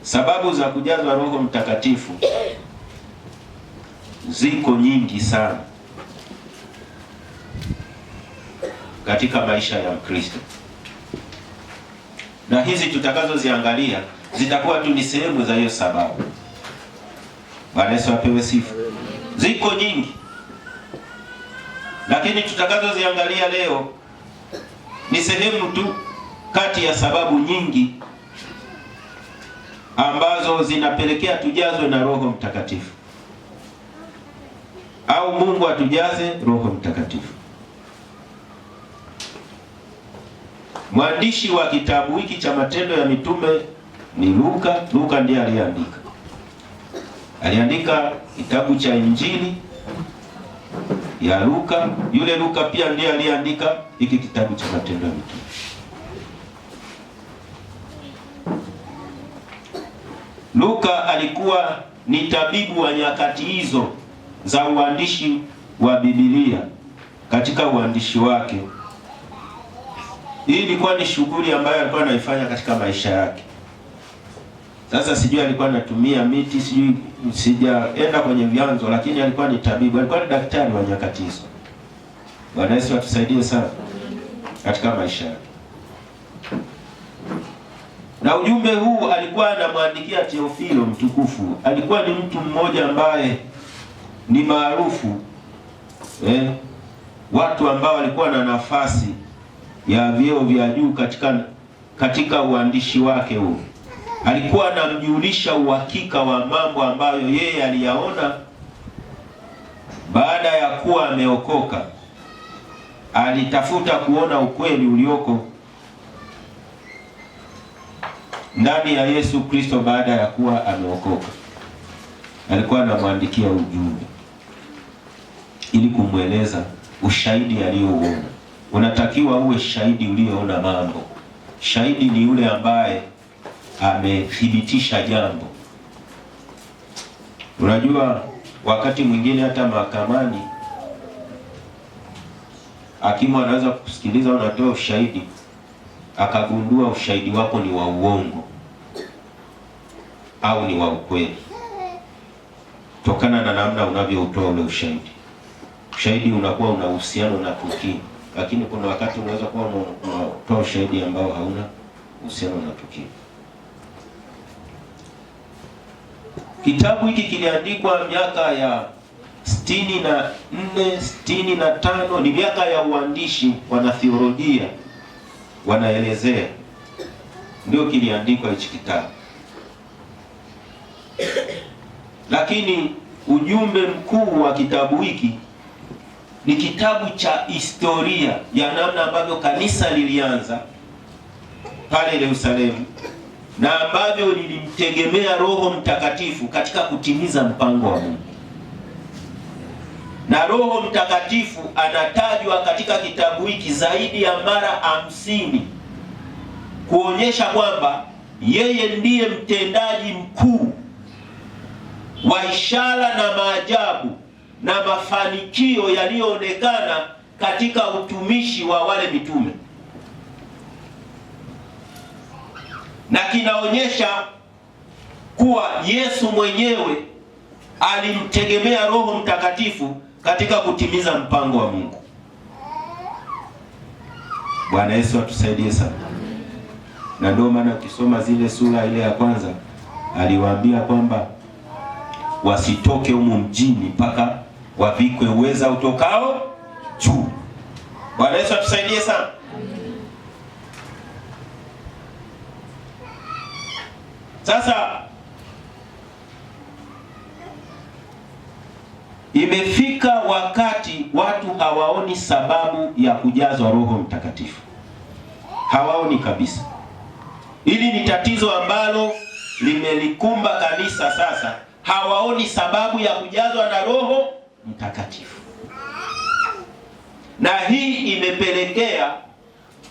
Sababu za kujazwa Roho Mtakatifu ziko nyingi sana katika maisha ya Mkristo, na hizi tutakazoziangalia zitakuwa tu ni sehemu za hiyo sababu. Bwana Yesu apewe sifa. Ziko nyingi, lakini tutakazoziangalia leo ni sehemu tu kati ya sababu nyingi ambazo zinapelekea tujazwe na Roho Mtakatifu, au Mungu atujaze Roho Mtakatifu. Mwandishi wa kitabu hiki cha Matendo ya Mitume ni Luka. Luka ndiye aliandika kitabu cha Injili ya Luka. Yule Luka pia ndiye aliandika hiki kitabu cha Matendo ya Mitume. Luka alikuwa ni tabibu wa nyakati hizo za uandishi wa Biblia. Katika uandishi wake, hii ilikuwa ni shughuli ambayo alikuwa anaifanya katika maisha yake. Sasa sijui alikuwa anatumia miti, sijui, sijaenda kwenye vyanzo, lakini alikuwa ni tabibu, alikuwa ni daktari wa nyakati hizo. Bwana Yesu atusaidie sana katika maisha yake. Na ujumbe huu alikuwa anamwandikia Teofilo mtukufu. Alikuwa ni mtu mmoja ambaye ni maarufu, watu ambao walikuwa na nafasi ya vyeo vya juu katika uandishi wake huu. Alikuwa anamjulisha uhakika wa mambo ambayo yeye aliyaona baada ya kuwa ameokoka. Alitafuta kuona ukweli ulioko ndani ya Yesu Kristo baada ya kuwa ameokoka. Alikuwa anamwandikia ujumbe ili kumweleza ushahidi aliyouona. Unatakiwa uwe shahidi ulioona mambo. Shahidi ni yule ambaye amethibitisha jambo. Unajua, wakati mwingine hata mahakamani hakimu anaweza kusikiliza unatoa ushahidi, akagundua ushahidi wako ni wa uongo au ni wa ukweli, tokana na namna unavyoutoa ule ushahidi. Ushahidi unakuwa una uhusiano na tukio, lakini kuna wakati unaweza kuwa unatoa ushahidi ambao hauna uhusiano na tukio. Kitabu hiki kiliandikwa miaka ya 64, 65, ni miaka ya uandishi. Wanatheolojia wanaelezea ndio kiliandikwa hichi kitabu. Lakini ujumbe mkuu wa kitabu hiki ni kitabu cha historia ya namna ambavyo kanisa lilianza pale Yerusalemu na ambavyo lilimtegemea Roho Mtakatifu katika kutimiza mpango wa Mungu. Na Roho Mtakatifu anatajwa katika kitabu hiki zaidi ya mara 50 kuonyesha kwamba yeye ndiye mtendaji mkuu wa ishara na maajabu na mafanikio yaliyoonekana katika utumishi wa wale mitume. Na kinaonyesha kuwa Yesu mwenyewe alimtegemea Roho Mtakatifu katika kutimiza mpango wa Mungu. Bwana Yesu atusaidie sana. Na ndio maana ukisoma zile sura ile ya kwanza, aliwaambia kwamba wasitoke humu mjini mpaka wavikwe uweza utokao juu. Bwana Yesu atusaidie sana. Sasa imefika wakati watu hawaoni sababu ya kujazwa Roho Mtakatifu. Hawaoni kabisa. Hili ni tatizo ambalo limelikumba kanisa sasa. Hawaoni sababu ya kujazwa na Roho Mtakatifu. Na hii imepelekea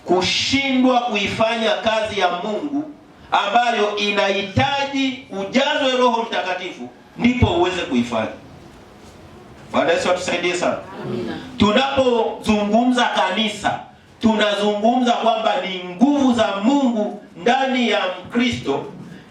kushindwa kuifanya kazi ya Mungu ambayo inahitaji ujazwe Roho Mtakatifu ndipo uweze kuifanya. Bwana Yesu atusaidie sana. Amina. Tunapozungumza kanisa, tunazungumza kwamba ni nguvu za Mungu ndani ya Mkristo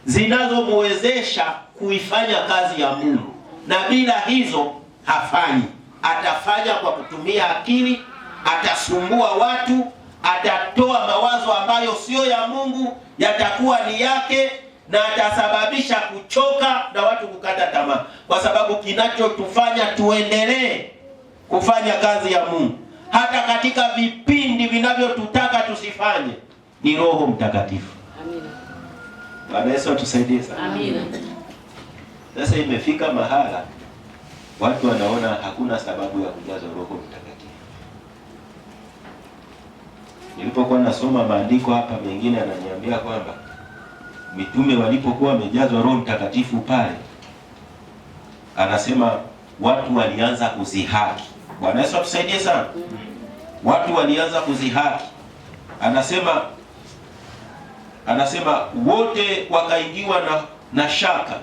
zinazomwezesha kuifanya kazi ya Mungu, na bila hizo hafanyi. Atafanya kwa kutumia akili, atasumbua watu, atatoa mawazo ambayo sio ya Mungu, yatakuwa ni yake, na atasababisha kuchoka na watu kukata tamaa, kwa sababu kinachotufanya tuendelee kufanya kazi ya Mungu hata katika vipindi vinavyotutaka tusifanye ni Roho Mtakatifu. Amina. Bwana Yesu atusaidie sana. Amina. Sasa imefika mahala watu wanaona hakuna sababu ya kujazwa Roho Mtakatifu. Nilipokuwa nasoma maandiko hapa, mengine ananiambia kwamba mitume walipokuwa wamejazwa Roho Mtakatifu pale, anasema watu walianza kuzihaki. Bwana Yesu atusaidie sana. Watu walianza kuzihaki. Anasema wote wakaingiwa na shaka,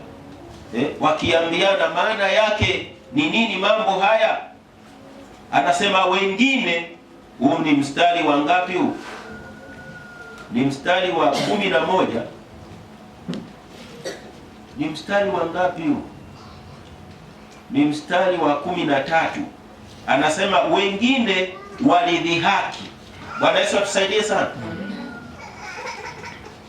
wakiambiana maana yake ni nini mambo haya. Anasema wengine, huu ni mstari wa ngapi huu? Ni mstari wa 11. Ni mstari wa ngapi huu? Ni mstari wa 13. Anasema wengine walidhihaki. Bwana Yesu atusaidie sana.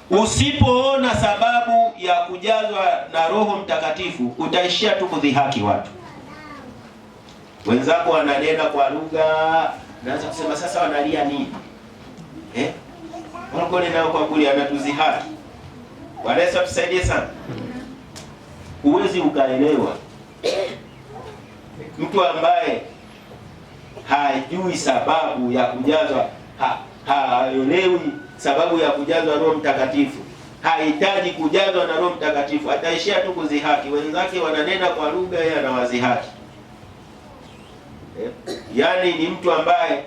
Usipoona sababu ya kujazwa na Roho Mtakatifu, utaishia tu kudhihaki watu. Wenzako wananena kwa lugha, naanza kusema sasa wanalia nini? Wakole nao kwa kuli anatuzihaki. Bwana Yesu atusaidie sana. Huwezi ukaelewa mtu ambaye hajui sababu ya kujazwa, haelewi sababu ya kujazwa Roho Mtakatifu, hahitaji kujazwa na Roho Mtakatifu, ataishia tu kuzihaki. Wenzake wananena kwa lugha, yeye anawazihaki. Yaani ni mtu ambaye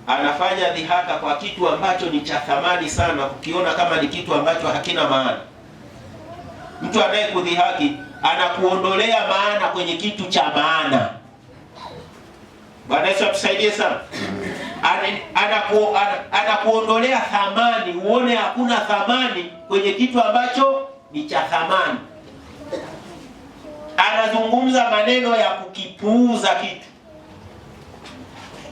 anafanya dhihaka kwa kitu ambacho ni cha thamani sana, kukiona kama ni kitu ambacho hakina maana. Mtu anayekudhihaki anakuondolea maana kwenye kitu cha maana. Bwana Yesu atusaidie sana. Anakuondolea thamani, uone hakuna thamani kwenye kitu ambacho ni cha thamani. Anazungumza maneno ya kukipuuza kitu.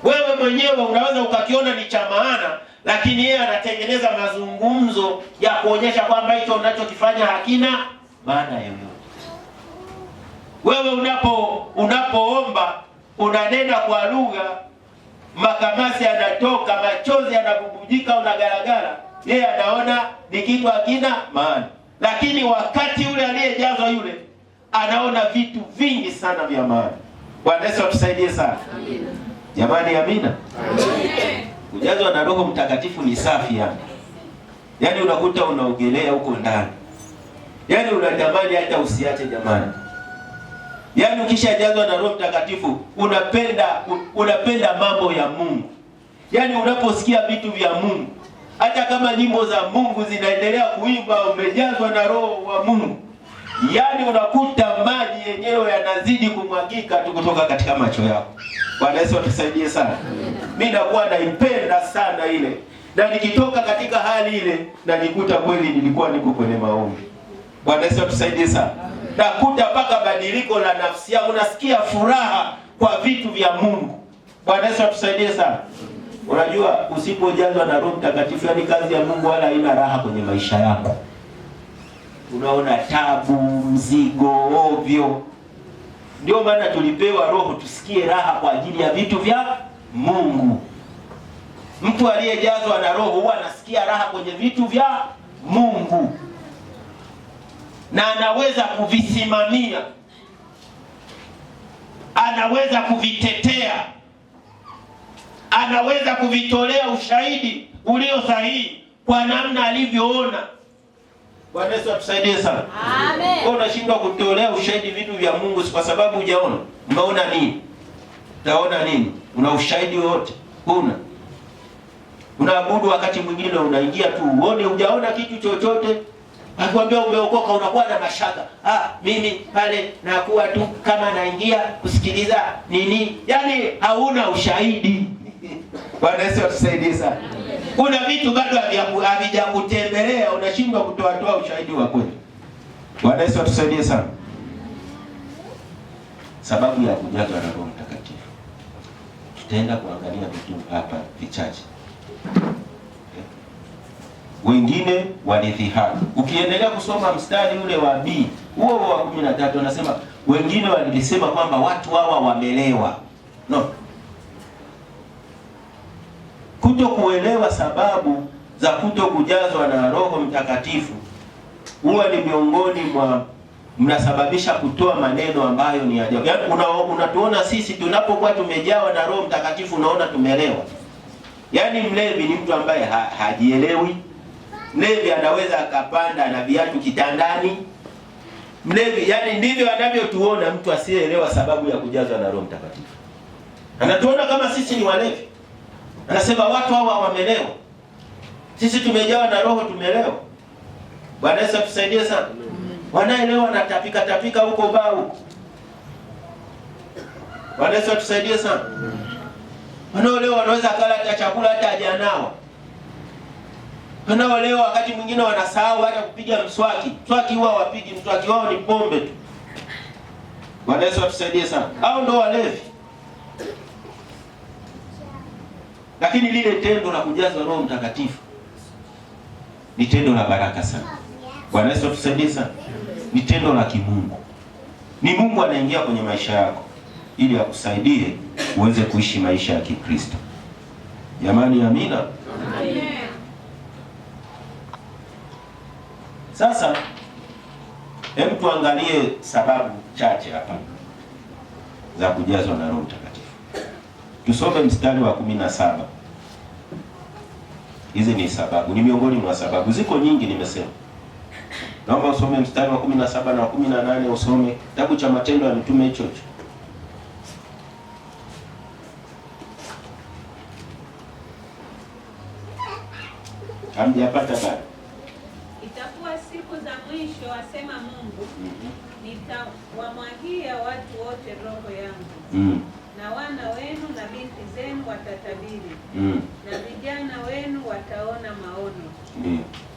Wewe mwenyewe unaweza ukakiona ni cha maana, lakini yeye anatengeneza mazungumzo ya kuonyesha kwamba hicho unachokifanya hakina maana yoyote. Wewe unapoomba unanena kwa lugha, makamasi yanatoka, machozi yanabubujika, unagaragara, yeye anaona ni kitu hakina maana. Lakini wakati yule aliyejazwa yule anaona vitu vingi sana vya maana. Bwana Yesu atusaidie sana. Amina. Jamani, amina. Amina. Kujazwa na Roho Mtakatifu ni safi yani. Yaani unakuta unaogelea huko ndani. Yaani unatamani hata usiache jamani. Yaani ukishajazwa na Roho Mtakatifu unapenda mambo ya Mungu. Yaani unaposikia vitu vya Mungu, hata kama nyimbo za Mungu zinaendelea kuimba, umejazwa na Roho wa Mungu, yaani unakuta maji yenyewe yanazidi kumwagika tu kutoka katika macho yako. Bwana Yesu atusaidie sana. Mimi nakuwa naipenda sana ile, na nikitoka katika hali ile na nikuta kweli nilikuwa niko kwenye maombi. Bwana Yesu atusaidie sana. Nakuta mpaka badiliko la nafsi yangu, nasikia furaha kwa vitu vya Mungu. Bwana Yesu atusaidie sana. Unajua usipojazwa na Roho Mtakatifu, yani kazi ya Mungu wala haina raha kwenye maisha yako. Unaona tabu, mzigo, ovyo. Ndio maana tulipewa Roho tusikie raha kwa ajili ya vitu vya Mungu. Mtu aliyejazwa na Roho huwa anasikia raha kwenye vitu vya Mungu, na anaweza kuvisimamia, anaweza kuvitetea, anaweza kuvitolea ushahidi ulio sahihi kwa namna alivyoona. Bwana Yesu atusaidie sana. Amen. Wewe unashindwa kutolea ushahidi vitu vya Mungu kwa sababu hujaona. Unaona nini? Utaona nini? Una ushahidi wote? Huna. Unaabudu wakati mwingine unaingia tu uone, hujaona kitu chochote. Akikwambia umeokoka unakuwa na mashaka. Mimi pale nakuwa tu kama naingia kusikiliza nini? Yaani hauna ushahidi. Bwana Yesu atusaidie sana. Kuna vitu bado havijakutembelea, unashindwa kutoa ushahidi wa kweli. Bwana Yesu atusaidie sana. Sababu ya kujazwa na Roho Mtakatifu, tutaenda kuangalia vitu hapa vichache. Wengine walidhihaki. Ukiendelea kusoma mstari ule wa B huo wa 13 anasema wengine walisema kwamba watu hawa wamelewa. No. Kuto kuelewa sababu za kuto kujazwa na Roho Mtakatifu huwa ni miongoni mwa mnasababisha kutoa maneno ambayo ni ajabu. Yaani unatuona sisi tunapokuwa tumejawa na Roho Mtakatifu unaona tumelewa. Yaani mlevi ni mtu ambaye hajielewi. Mlevi anaweza akapanda na viatu kitandani. Mlevi, yani ndivyo anavyotuona mtu asiyeelewa sababu ya kujazwa na Roho Mtakatifu. Anatuona kama sisi ni walevi. Anasema watu hawa wamelewa. Sisi tumejawa na Roho tumelewa. Bwana Yesu atusaidie sana. Wanaelewa na tapika huko bau. Bwana Yesu atusaidie sana. Wanaolewa wanaweza kula hata chakula hata hajanao. Wanaolewa wakati mwingine wanasahau hata kupiga mswaki. Mswaki huwa wapigi, mswaki wao ni pombe tu. Bwana Yesu atusaidie sana. Hao ndio walevi. Lakini lile tendo la kujazwa Roho Mtakatifu ni tendo la baraka sana. Bwana Yesu atusaidie sana. Ni tendo la kimungu. Ni Mungu anaingia kwenye maisha yako ili akusaidie uweze kuishi maisha ya Kikristo. Jamani, amina. Amen. Sasa hebu tuangalie sababu chache hapa za kujazwa na Roho Mtakatifu. Tusome mstari wa 17. Hizi ni sababu, ni miongoni mwa sababu. Ziko nyingi nimesema. Naomba usome mstari wa 17 na 18, usome kitabu cha Matendo ya Mitume hicho. Hamjapata bado? Itakuwa siku za mwisho, asema Mungu, nitawamwagia watu wote Roho yangu. Na wana wenu na binti zenu watatabiri. Na vijana wenu wataona maono.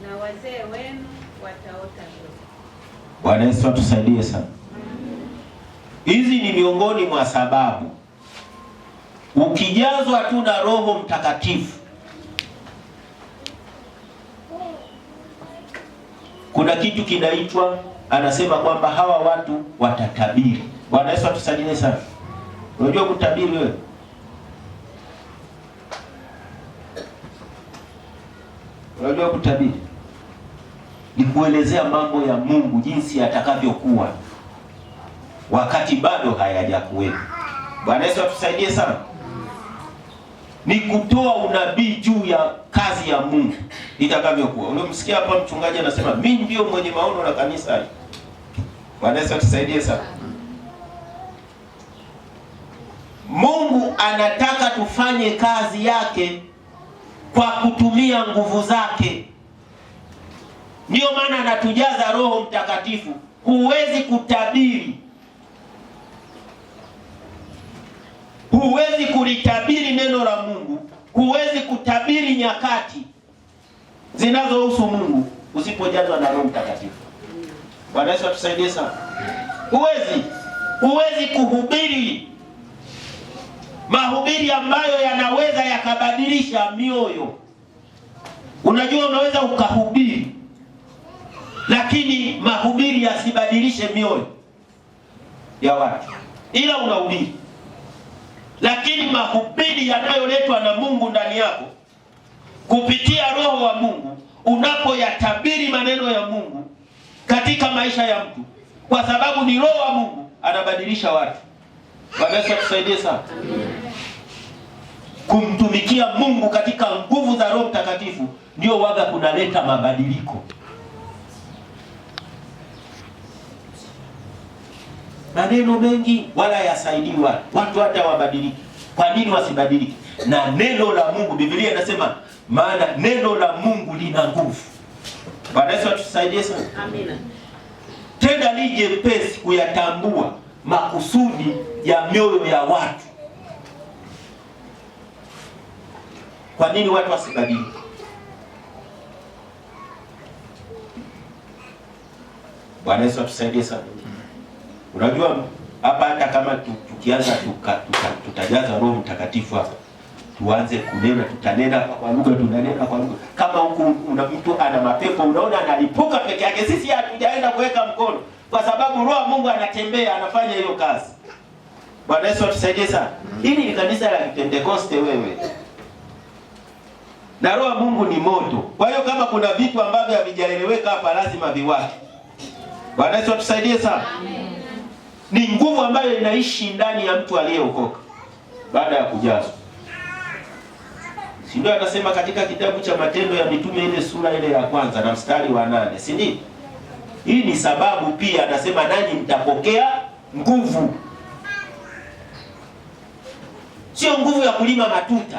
Na wazee wenu wataota ndoto. Bwana Yesu atusaidie sana. Hizi ni miongoni mwa sababu. Ukijazwa tu na Roho Mtakatifu, kuna kitu kinaitwa, anasema kwamba hawa watu watatabiri. Bwana Yesu atusaidie sana. Unajua kutabiri wewe? Unajua kutabiri? Ni kuelezea mambo ya Mungu jinsi yatakavyokuwa wakati bado hayajakuwepo. Bwana Yesu atusaidie sana. Ni kutoa unabii juu ya kazi ya Mungu itakavyokuwa. Unamsikia hapa mchungaji anasema mimi ndio mwenye maono la kanisa hili. Bwana Yesu atusaidie sana. Mungu anataka tufanye kazi yake kwa kutumia nguvu zake. Ndio maana anatujaza Roho Mtakatifu. Huwezi kutabiri, huwezi kulitabiri neno la Mungu, huwezi kutabiri nyakati zinazohusu Mungu usipojazwa na Roho Mtakatifu. Bwana Yesu atusaidie sana. Huwezi kuhubiri mahubiri ambayo yanaweza yakabadilisha mioyo. Unajua unaweza ukahubiri lakini mahubiri yasibadilishe mioyo ya watu, ila unahubiri. Lakini mahubiri yanayoletwa na Mungu ndani yako kupitia Roho wa Mungu, unapoyatabiri maneno ya Mungu katika maisha ya mtu, kwa sababu ni Roho wa Mungu, anabadilisha watu. Bwana Yesu atusaidie sana. Kumtumikia Mungu katika nguvu za Roho Mtakatifu ndio waga kunaleta mabadiliko. Maneno mengi wala yasaidii watu hata wabadiliki. Kwa nini wasibadiliki? Na neno la Mungu, Biblia inasema maana neno la Mungu lina nguvu. Bwana Yesu atusaidie sana. Amina. Tena ni jepesi kuyatambua makusudi ya mioyo ya watu. Kwa nini watu wasibadiliki? Bwana Yesu atusaidie sana. Unajua hapa hata kama tukianza tutajaza Roho Mtakatifu hapa, tuanze kunena, tutanena kwa lugha, tunanena kwa lugha. Kama huku una mtu ana mapepo, unaona analipuka peke yake, sisi hatujaenda kuweka mkono, kwa sababu Roho Mungu anatembea, anafanya hiyo kazi. Bwana Yesu atusaidie sana. Hili ni kanisa la Pentekoste wewe. Na Roho Mungu ni moto. Kwa hiyo kama kuna vitu ambavyo havijaeleweka hapa, lazima viwake. Bwana Yesu atusaidie sana. Amen. Ni nguvu ambayo inaishi ndani ya mtu aliyeokoka baada ya kujazwa. Si ndio anasema katika kitabu cha Matendo ya Mitume ile sura ile ya kwanza na mstari wa 8, si ndio? Hii ni sababu pia anasema nanyi mtapokea nguvu. Sio nguvu ya kulima matuta.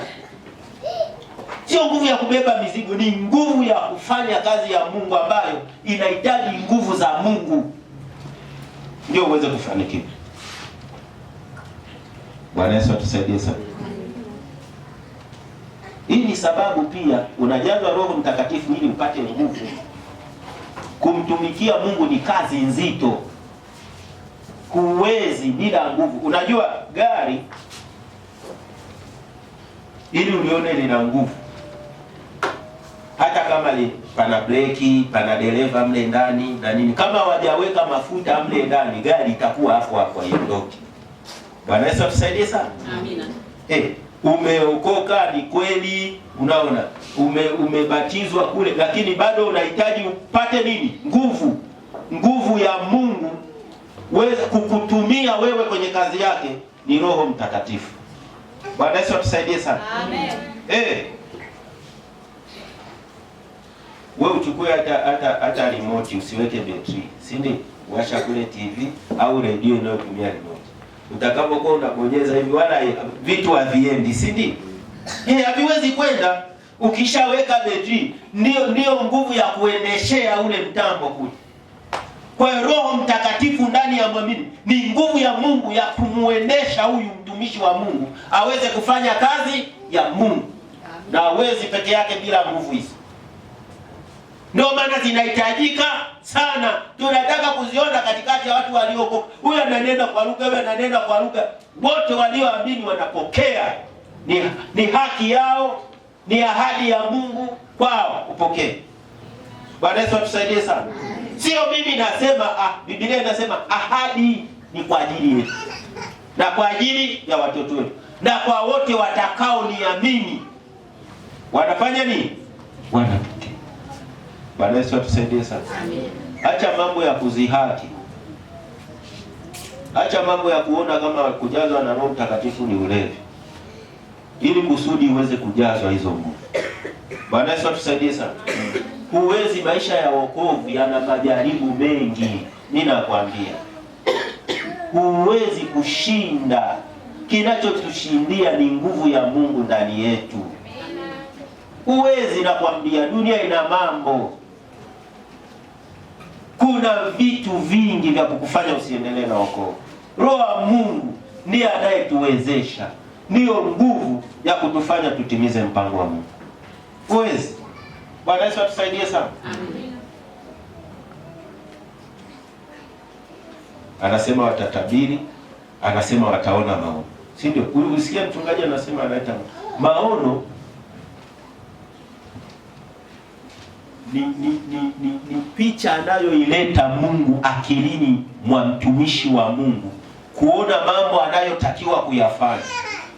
Sio nguvu ya kubeba mizigo, ni nguvu ya kufanya kazi ya Mungu ambayo inahitaji nguvu za Mungu ndio uweze kufanikiwa. Bwana Yesu atusaidie sana. Hii ni sababu pia unajazwa Roho Mtakatifu ili upate nguvu. Kumtumikia Mungu ni kazi nzito. Huwezi bila nguvu. Unajua gari ili ulione lina nguvu, hata kama pana breki, pana dereva mle ndani na nini, kama hawajaweka mafuta mle ndani, gari itakuwa hapo hapo haiondoki. Bwana Yesu atusaidie sana. Amina. Umeokoka ni kweli, unaona, umebatizwa kule, lakini bado unahitaji upate nini? Nguvu. Nguvu ya Mungu weza kukutumia wewe kwenye kazi yake ni Roho Mtakatifu. Bwana Yesu atusaidie sana. Amen. Wewe uchukue hata remote, usiweke betri, si ndio? Washa kule TV au radio inayotumia remote. Utakapokuwa unabonyeza hivi, wala vitu haviendi, si ndio? Haviwezi kwenda. Ukishaweka betri, ndio nguvu ya kuendeshea ule mtambo kule. Kwa hiyo Roho Mtakatifu ndani ya muumini ni nguvu ya Mungu ya kumuendesha huyu mtumishi wa Mungu aweze kufanya kazi ya Mungu. Na hawezi peke yake bila nguvu hizi. Ndio maana zinahitajika sana. Tunataka kuziona katikati ya watu walioko. Huyu ananena kwa lugha, huyu ananena kwa lugha. Wote walioamini wanapokea. Ni haki yao, ni ahadi ya Mungu kwao kupokea. Bwana Yesu atusaidie sana. Sio mimi nasema, Biblia inasema ahadi ni kwa ajili yetu. Na kwa ajili ya watoto wetu. Na kwa wote watakao niamini. Wanafanya nini? Wanapokea. Bwana Yesu atusaidie sana. Amen. Acha mambo ya kuzihaki. Acha mambo ya kuona kama kujazwa na Roho Mtakatifu ni ulevi. Ili kusudi uweze kujazwa hizo nguvu. Bwana Yesu atusaidie sana. Huwezi, maisha ya wokovu yana majaribu mengi. Ninakwambia. Huwezi kushinda. Kinachotushindia ni nguvu ya Mungu ndani yetu. Huwezi, nakwambia, dunia ina mambo. Kuna vitu vingi vya kukufanya usiendelee na wokovu. Roho wa Mungu ndiye anayetuwezesha. Ndiyo nguvu ya kutufanya tutimize mpango wa Mungu. Huwezi. Bwana Yesu atusaidie sana. Amen. Anasema watatabiri, anasema wataona maono. Si ndio? Ulisikia mchungaji anasema anaita maono ni picha anayoileta Mungu akilini mwa mtumishi wa Mungu kuona mambo anayotakiwa kuyafanya,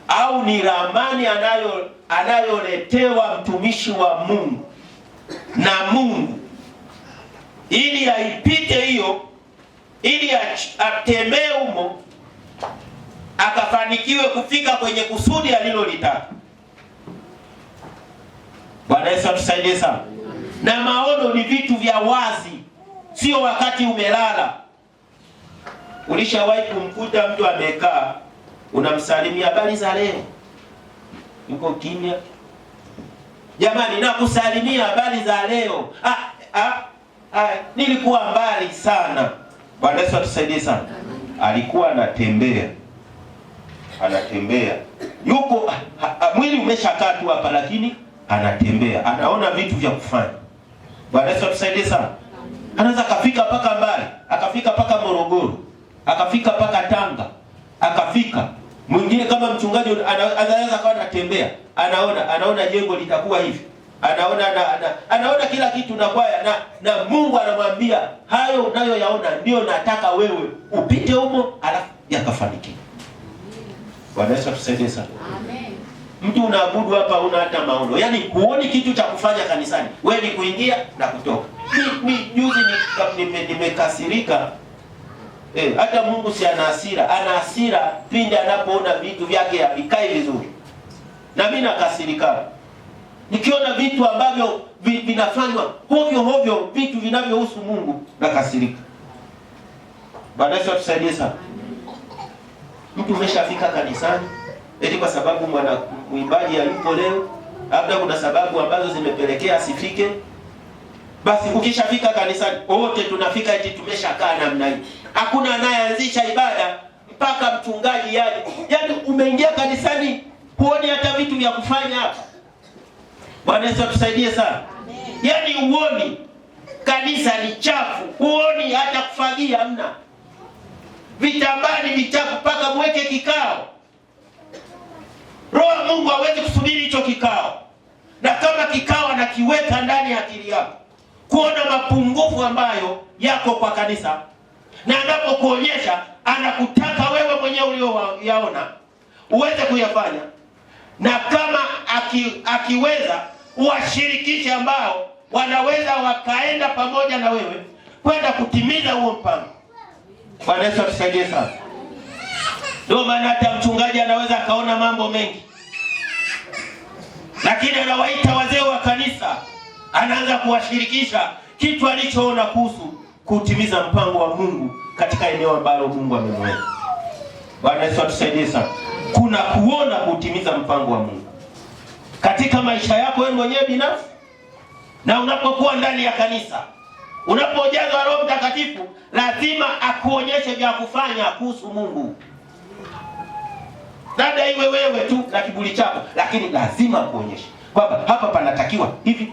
au ni ramani anayoletewa mtumishi wa Mungu na Mungu ili aipite hiyo, ili atembee humo akafanikiwe kufika kwenye kusudi alilolitaka. Bwana Yesu atusaidie sana. Na maono ni vitu vya wazi, sio wakati umelala. Ulishawahi kumkuta mtu amekaa, unamsalimia habari za leo, yuko kimya? Jamani, nakusalimia habari za leo. Nilikuwa mbali sana. Bwana Yesu atusaidie sana. Alikuwa anatembea. Yuko mwili umeshakaa tu hapa, lakini anatembea. Anaona vitu vya kufanya. Bwana Yesu atusaidie sana. Anaweza akafika mpaka mbali, akafika mpaka Morogoro, akafika mpaka Tanga, akafika mwingine kama mchungaji anaweza kawa anatembea, anaona jengo litakuwa hivi, anaona kila kitu na kwaya na Mungu anamwambia hayo unayoyaona ndio nataka wewe upite humo, alafu yakafanikiwa. Bwana Yesu atusaidie sana. Amen. Mtu unaabudu hapa una hata maono, yaani huoni kitu cha kufanya kanisani, wewe ni kuingia na kutoka. Juzi nimekasirika. Hata Mungu si ana hasira pindi anapoona vitu vyake havikai vizuri. Na mimi nakasirika nikiona vitu ambavyo vinafanywa hovyo, vitu vinavyohusu Mungu, nakasirika. Bwana Yesu atusaidie sana. Mtu umeshafika kanisani eti kwa sababu mwimbaji hayupo leo, labda kuna sababu ambazo zimepelekea asifike. Basi ukishafika kanisani wote tunafika eti tumeshakaa namna hii. Hakuna anayeanzisha ibada mpaka mchungaji yaje. Yaani umeingia kanisani huoni hata vitu vya kufanya hapa. Bwana Yesu atusaidie sana. Yaani huoni kanisa ni chafu, huoni hata kufagia hamna. Vitambani vichafu mpaka mweke kikao. Roho Mungu hawezi kusubiri hicho kikao. Na kama kikao anakiweka ndani ya akili yako, kuona mapungufu ambayo yako kwa kanisa, na anapokuonyesha anakutaka wewe mwenyewe ulioyaona uweze kuyafanya, na kama akiweza uwashirikishe ambao wanaweza wakaenda pamoja na wewe kwenda kutimiza huo mpango. Bwana Yesu atusaidie sana. Ndio maana hata mchungaji anaweza akaona mambo mengi, lakini anawaita wazee wa kanisa, anaanza kuwashirikisha kitu alichoona kuhusu kutimiza mpango wa Mungu katika eneo ambalo Mungu amemweka. Bwana Yesu atusaidie sana. Kuna kuona kutimiza mpango wa Mungu katika maisha yako wewe mwenyewe binafsi, na unapokuwa ndani ya kanisa, unapojazwa Roho Mtakatifu, lazima akuonyeshe vya kufanya kuhusu Mungu. Dada iwe wewe tu na kiburi chako, lakini lazima akuonyeshe kwamba hapa panatakiwa hivi.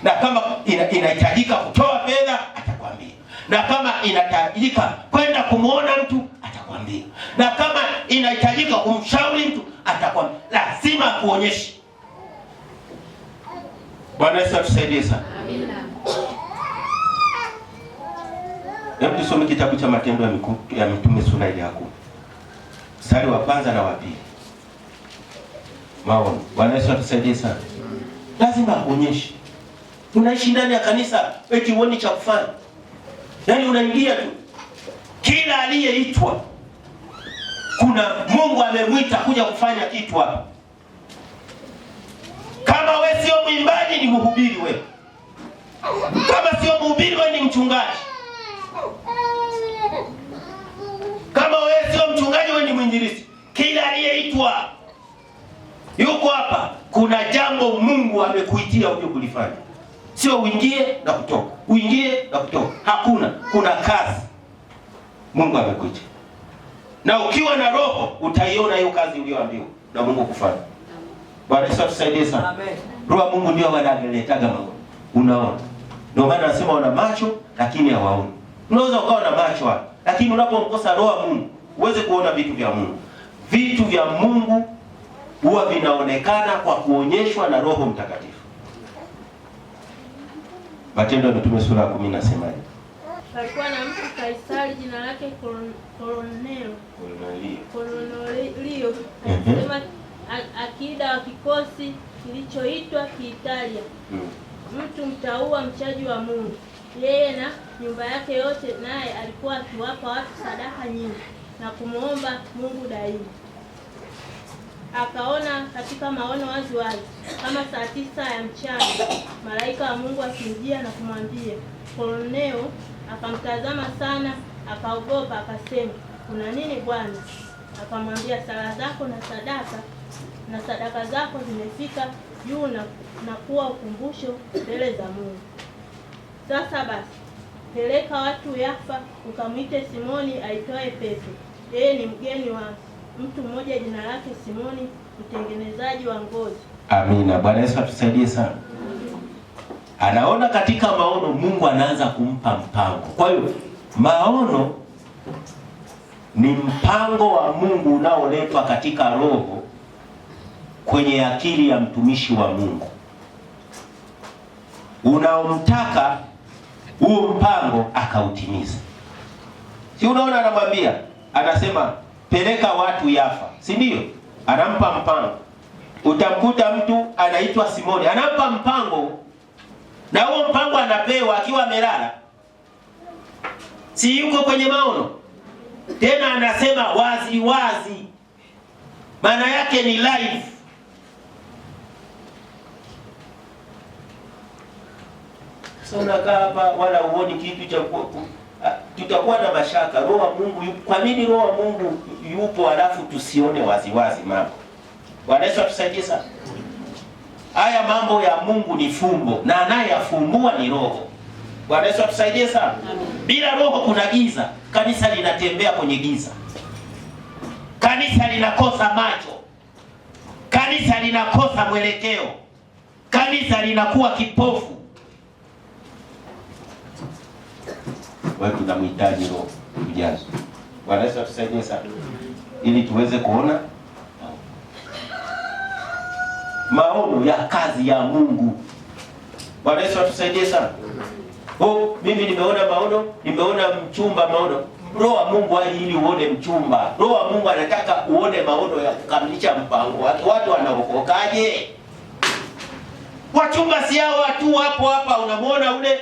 Na kama inahitajika kutoa fedha, atakwambia. Na kama inahitajika kwenda kumuona mtu, atakwambia. Na kama inahitajika kumshauri mtu, atakwambia. Lazima akuonyeshe. Bwana Yesu atusaidie sana. Amina. Hebu tusome kitabu cha Matendo ya Mitume sura ya 10. Mstari wa kwanza na wa pili. Maono. Bwana Yesu atusaidie sana. Lazima akuonyeshe. Unaishi ndani ya kanisa eti uone cha kufanya. Yaani unaingia tu. Kila aliyeitwa kuna Mungu amemwita kuja kufanya kitu hapa. Kama wewe sio mwimbaji ni mhubiri wewe. Kama sio mhubiri wewe ni mchungaji. Kama wewe sio mchungaji wewe ni mwinjilisti. Kila aliyeitwa yuko hapa. Kuna jambo Mungu amekuitia uje kulifanya. Sio uingie na kutoka. Uingie na kutoka. Hakuna. Kuna kazi Mungu amekuitia. Na ukiwa na roho utaiona hiyo kazi uliyoambiwa na Mungu kufanya. Bwana Yesu atusaidie sana. Amen. Roho Mungu ndio analetaga maono. Unaona. Ndio maana anasema wana macho lakini hawaoni. Unaweza ukawa na macho lakini unapomkosa roho Mungu uweze kuona vitu vya Mungu. Vitu vya Mungu huwa vinaonekana kwa kuonyeshwa na Roho Mtakatifu. Matendo ya Mitume sura ya 10 nasemaje? Palikuwa na mtu Kaisari jina lake Kornelio. Alisema akida wa kikosi kilichoitwa Kiitalia. Mtu mtaua mchaji wa Mungu. Yeye na nyumba yake yote, naye alikuwa akiwapa watu sadaka nyingi na kumuomba Mungu daima. Akaona katika maono wazi kama saa 9 ya mchana malaika wa Mungu akimjia na kumwambia. Kornelio akamtazama sana, akaogopa, akasema, "Kuna nini Bwana?" Akamwambia, "Sala zako na sadaka zako zimefika juu na kuwa ukumbusho mbele za Mungu. Sasa basi, peleka watu Yafa ukamwite Simoni aitwaye Petro. Yeye ni mgeni wa mtu mmoja jina lake Simoni, mtengenezaji wa ngozi." Amina. Bwana Yesu atusaidie sana. anaona katika maono Mungu anaanza kumpa mpango. Kwa hiyo maono ni mpango wa Mungu unaoletwa katika roho kwenye akili ya mtumishi wa Mungu, unaomtaka huo mpango akautimiza. Si unaona, anamwambia, anasema peleka watu Yafa, si ndio? Anampa mpango. Utamkuta mtu anaitwa Simoni, anampa mpango, na huo mpango anapewa akiwa amelala, si yuko kwenye maono. Tena anasema wazi wazi, maana yake ni live. Sasa unakaa hapa wala uoni kitu cha tutakuwa na mashaka. Roho wa Mungu yupo. Kwa nini Roho wa Mungu yupo alafu tusione wazi wazi mambo? Bwana Yesu atusaidie sana. Haya mambo ya Mungu ni fumbo na anayeyafumbua ni Roho. Bwana Yesu atusaidie sana. Bila Roho kuna giza. Kanisa linatembea kwenye giza. Kanisa linakosa macho. Kanisa linakosa mwelekeo. Kanisa linakuwa kipofu. Wewe tunamhitaji Roho kujaza. Bwana Yesu atusaidie sana. Ili tuweze kuona maono ya kazi ya Mungu. Bwana Yesu atusaidie sana. Mimi nimeona maono, nimeona mchumba maono. Roho wa Mungu ili uone mchumba. Roho wa Mungu anataka uone maono ya kukamilisha mpango wake. Watu wanaokokaje? Wachumba si hao watu hapo hapa, unamwona ule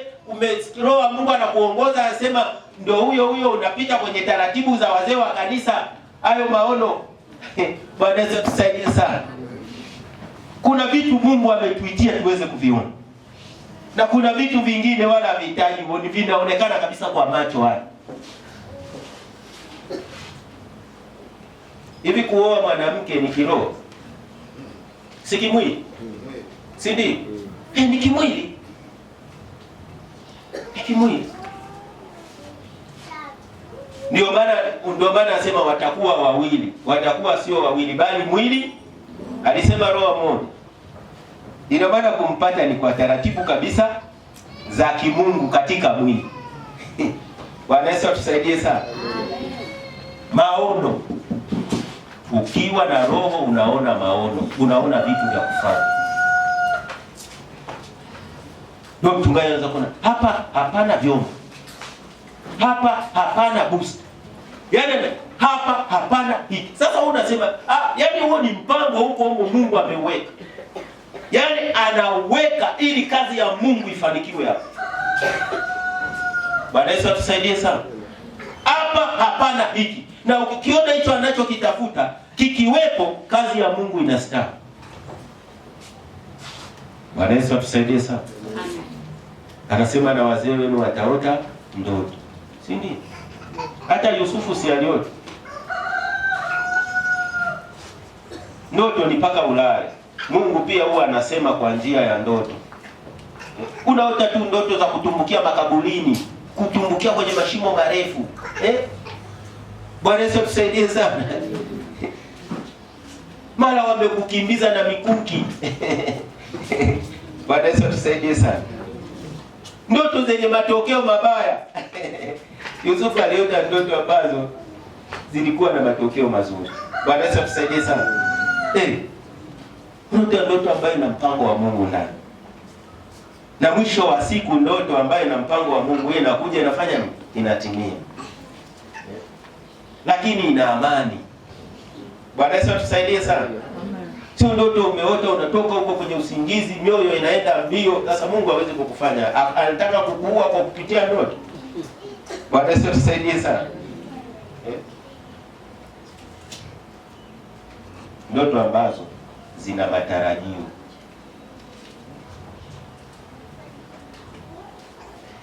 Roho wa Mungu anakuongoza, anasema ndio huyo unapita kwenye taratibu za wazee wa kanisa. Hayo maono Bwana Yesu tusaidie sana. Kuna vitu Mungu ametuitia tuweze kuviona, na kuna vitu vingine wala havihitaji, vinaonekana kabisa kwa macho haya. Hivi kuoa mwanamke ni kiroho, si kimwili, si ndio? Ni kimwili. Kimwili. Ndio maana nasema watakuwa wawili. Watakuwa sio wawili bali mwili. Alisema roho moja. Ina maana kumpata ni kwa taratibu kabisa za kimungu katika mwili. Bwana Yesu atusaidie sana. Maono. Ukiwa na roho unaona maono, unaona vitu vya kufanya. Ndio mchungaji anaweza kuona hapa hapana vyombo, hapa hapana booster, yaani hapa hapana hiki. Sasa unasema yaani huo ni mpango huko Mungu ameuweka, yaani anaweka ili kazi ya Mungu ifanikiwe hapa. Bwana Yesu atusaidie sana. Hapa hapana hiki, na ukiona hicho anachokitafuta kikiwepo, kazi ya Mungu inastawi. Bwana Yesu atusaidie sana. Anasema na wazee wenu wataota ndoto, si ndio? Hata Yusufu si aliota ndoto? Ni mpaka ulale. Mungu pia huwa anasema kwa njia ya ndoto. Unaota tu ndoto za kutumbukia makaburini, kutumbukia kwenye mashimo marefu. Bwana Yesu tusaidie sana. Mara wamekukimbiza na mikuki. Bwana Yesu tusaidie sana. Ndoto zenye matokeo mabaya. Yusufu aliota ndoto ambazo zilikuwa na matokeo mazuri. Bwana Yesu tusaidie sana. Ndoto ambayo ina mpango wa Mungu ndani. Na mwisho wa siku ndoto ambayo ina mpango wa Mungu inakuja inafanya inatimia. Lakini ina amani. Bwana Yesu tusaidie sana. Sio ndoto umeota unatoka huko kwenye usingizi, mioyo inaenda mbio. Sasa Mungu hawezi kukufanya. Anataka kukuua kwa kupitia ndoto. Bwana Yesu tusaidie sana. Ndoto ambazo zina matarajio.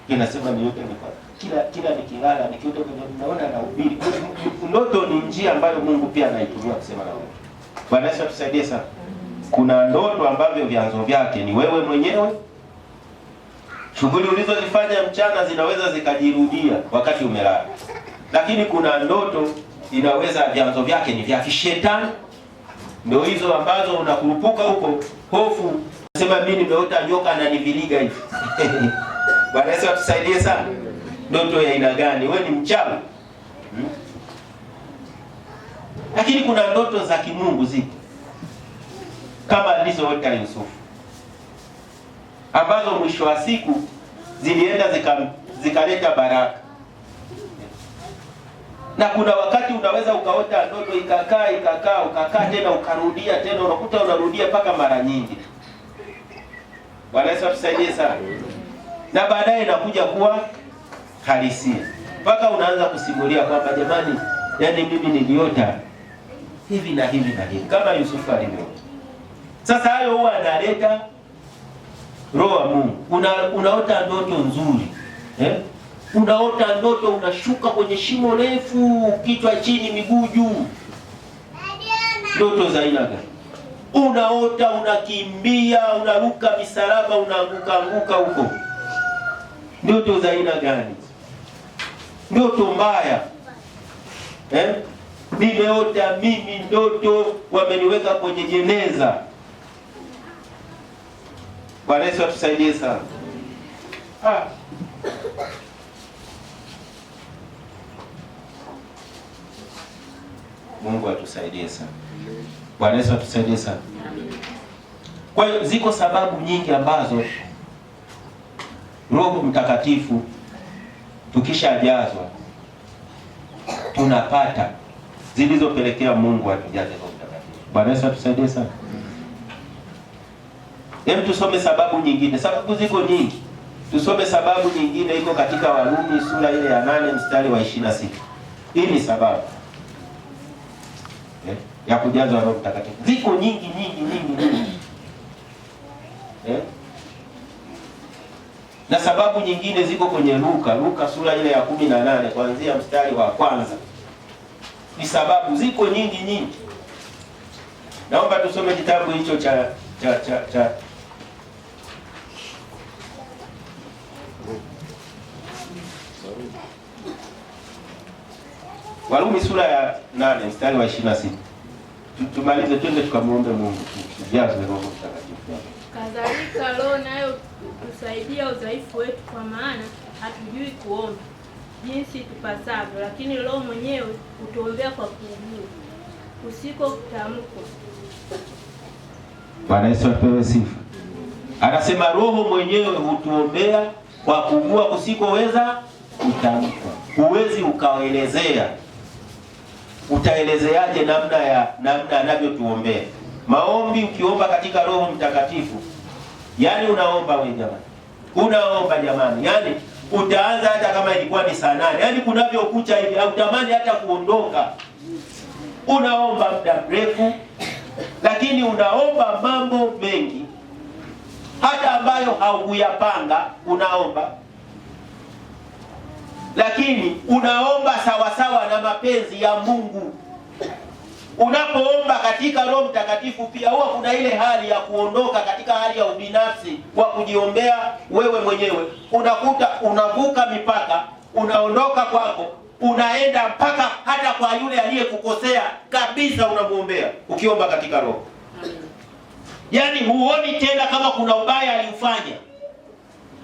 Inasema ni yote ni kwa kila nikilala nikiota kwenye naona na ubiri. Ndoto ni njia ambayo Mungu pia anaitumia kusema na wewe. Bwana Yesu tusaidie sana. Kuna ndoto ambavyo vyanzo vyake ni wewe mwenyewe. Shughuli ulizozifanya mchana zinaweza zikajirudia wakati umelala. Lakini kuna ndoto inaweza vyanzo vyake ni vya kishetani. Ndio hizo ambazo unakurupuka huko, hofu Unasema mimi nimeota nyoka ananiviliga hivi. Bwana Yesu atusaidie sana. Ndoto ya aina gani? Wewe ni mchawi? Lakini kuna ndoto za kimungu zipo, kama alizoota Yusufu, ambazo mwisho wa siku zilienda zikaleta baraka. Na kuna wakati unaweza ukaota ndoto ukakaa tena ukarudia tena, unakuta unarudia mpaka mara nyingi. Bwana Yesu atusaidie sana. Na baadaye inakuja kuwa halisia, mpaka unaanza kusimulia kwamba jamani, yani mimi niliota hivi na hivi na hivi, kama Yusufu alivyoota. Sasa hayo huwa analeta Roho wa Mungu. Unaota ndoto nzuri, unaota ndoto unashuka kwenye shimo refu, kichwa chini, miguu juu. Ndoto za aina gani? Unaota unakimbia, unaruka misalaba, unaanguka huko. Ndoto za aina gani? Ndoto mbaya. Nimeota mimi ndoto wameniweka kwenye jeneza. Bwana Yesu atusaidie sana. Mungu atusaidie sana. Bwana Yesu atusaidie sana. Kwa hiyo ziko sababu nyingi ambazo Roho Mtakatifu tukishajazwa tunapata, zilizopelekea Mungu atujaze Roho Mtakatifu. Bwana Yesu atusaidie sana. Hebu tusome sababu nyingine. Sababu ziko nyingi. Tusome sababu nyingine, iko katika Warumi sura ile ya 8 mstari wa 26. Hii ni sababu ya kujazwa Roho Mtakatifu. Ziko nyingi. Na sababu nyingine ziko kwenye Luka sura ile ya 18 kuanzia mstari wa kwanza. Ni sababu ziko nyingi. Naomba tusome kitabu hicho cha Warumi sura ya 8 mstari wa 26. Tumalize, twende tukamwombe Mungu tujazwe Roho Mtakatifu. Kadhalika Roho nayo tusaidia udhaifu wetu, kwa maana hatujui kuomba jinsi tupasavyo, lakini Roho mwenyewe hutuombea kwa kuugua kusiko kutamkwa. Bwana Yesu apewe sifa. Anasema Roho mwenyewe hutuombea kwa kuugua kusikoweza kutamkwa. Huwezi ukaelezea. Utaelezeaje namna anavyotuombea? Maombi ukiomba katika Roho Mtakatifu, yani unaomba wewe jamani. Unaomba jamani. Yani utaanza hata kama ilikuwa ni saa 8. Yani kunavyokucha hivi hautamani hata kuondoka. Unaomba muda mrefu, lakini unaomba mambo mengi hata ambayo haukuyapanga unaomba. Lakini unaomba sawasawa na mapenzi ya Mungu. Unapoomba katika Roho Mtakatifu pia huwa kuna ile hali ya kuondoka katika hali ya ubinafsi wa kujiombea wewe mwenyewe. Unakuta unavuka mipaka, unaondoka kwako, unaenda mpaka hata kwa yule aliyekukosea kabisa unamuombea ukiomba katika Roho. Yaani huoni tena kama kuna ubaya aliufanya.